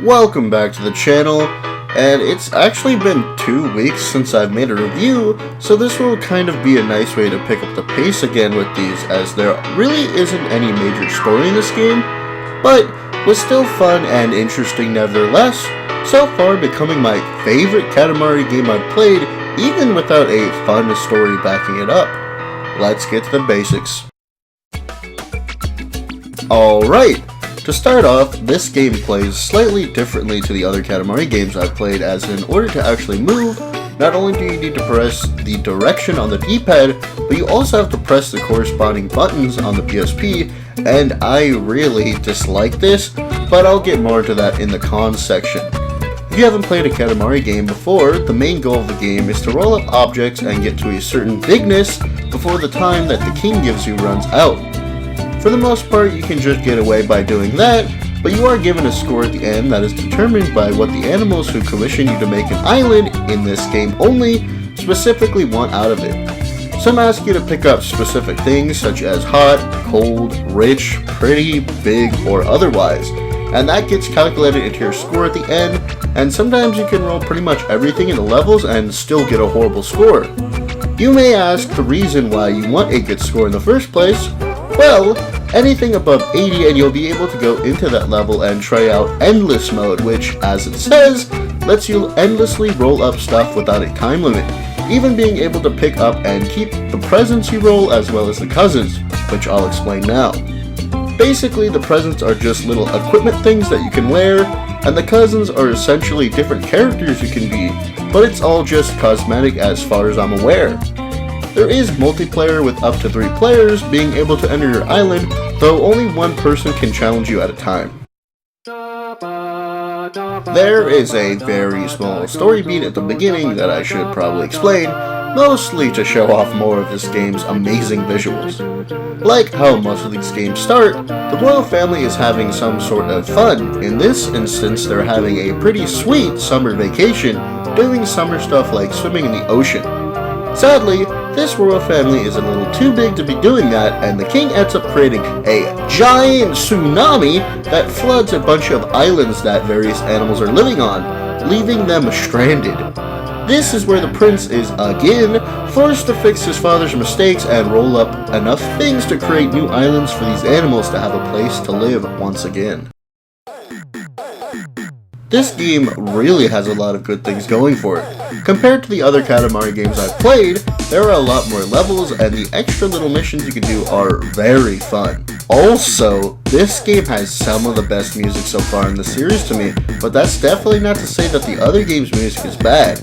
Welcome back to the channel, and it's actually been 2 weeks since I've made a review, so this will kind of be a nice way to pick up the pace again with these, as there really isn't any major story in this game, but was still fun and interesting nevertheless, so far becoming my favorite Katamari game I've played, even without a fun story backing it up. Let's get to the basics. Alright, to start off, this game plays slightly differently to the other Katamari games I've played, as in order to actually move, not only do you need to press the direction on the D-pad, but you also have to press the corresponding buttons on the PSP, and I really dislike this, but I'll get more into that in the cons section. If you haven't played a Katamari game before, the main goal of the game is to roll up objects and get to a certain bigness before the time that the king gives you runs out. For the most part, you can just get away by doing that, but you are given a score at the end that is determined by what the animals who commission you to make an island, in this game only, specifically want out of it. Some ask you to pick up specific things such as hot, cold, rich, pretty, big, or otherwise, and that gets calculated into your score at the end, and sometimes you can roll pretty much everything in the levels and still get a horrible score. You may ask the reason why you want a good score in the first place. Well, anything above 80 and you'll be able to go into that level and try out endless mode, which, as it says, lets you endlessly roll up stuff without a time limit, even being able to pick up and keep the presents you roll as well as the cousins, which I'll explain now. Basically, the presents are just little equipment things that you can wear, and the cousins are essentially different characters you can be, but it's all just cosmetic as far as I'm aware. There is multiplayer with up to 3 players being able to enter your island, though only one person can challenge you at a time. There is a very small story beat at the beginning that I should probably explain, mostly to show off more of this game's amazing visuals. Like how most of these games start, the royal family is having some sort of fun. In this instance, they're having a pretty sweet summer vacation, doing summer stuff like swimming in the ocean. Sadly, this royal family is a little too big to be doing that, and the king ends up creating a giant tsunami that floods a bunch of islands that various animals are living on, leaving them stranded. This is where the prince is again forced to fix his father's mistakes and roll up enough things to create new islands for these animals to have a place to live once again. This game really has a lot of good things going for it. Compared to the other Katamari games I've played, there are a lot more levels, and the extra little missions you can do are very fun. Also, this game has some of the best music so far in the series to me, but that's definitely not to say that the other game's music is bad.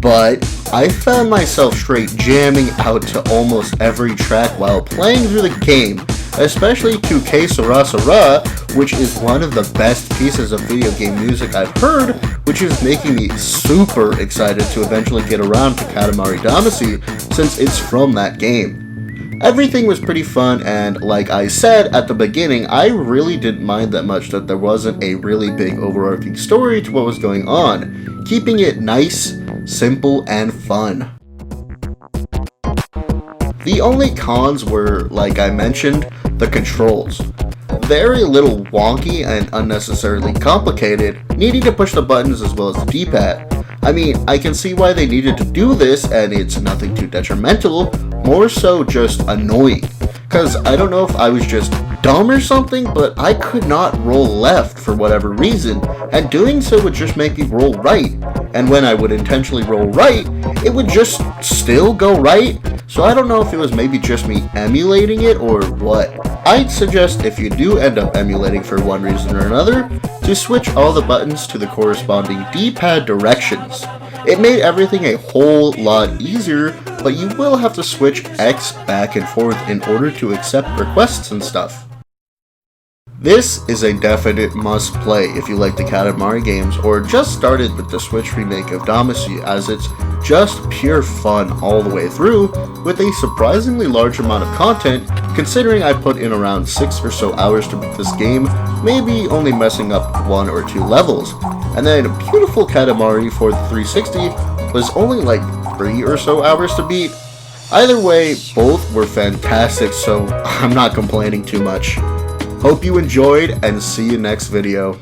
But I found myself straight jamming out to almost every track while playing through the game, especially to Que Sera Sera, which is one of the best pieces of video game music I've heard, which is making me super excited to eventually get around to Katamari Damacy, since it's from that game. Everything was pretty fun, and like I said at the beginning, I really didn't mind that much that there wasn't a really big overarching story to what was going on, keeping it nice, simple, and fun. The only cons were, like I mentioned, the controls. Very little wonky and unnecessarily complicated, needing to push the buttons as well as the D-pad. I mean, I can see why they needed to do this, and it's nothing too detrimental, more so just annoying. Cause I don't know if I was just dumb or something, but I could not roll left for whatever reason, and doing so would just make me roll right. And when I would intentionally roll right, it would just still go right. So I don't know if it was maybe just me emulating it or what. I'd suggest, if you do end up emulating for one reason or another, to switch all the buttons to the corresponding D-pad directions. It made everything a whole lot easier, but you will have to switch X back and forth in order to accept requests and stuff. This is a definite must play if you like the Katamari games or just started with the Switch remake of Damacy, as it's just pure fun all the way through, with a surprisingly large amount of content, considering I put in around 6 or so hours to beat this game, maybe only messing up 1 or 2 levels. And then beautiful Katamari for the 360 was only like 3 or so hours to beat. Either way, both were fantastic, so I'm not complaining too much. Hope you enjoyed, and see you next video.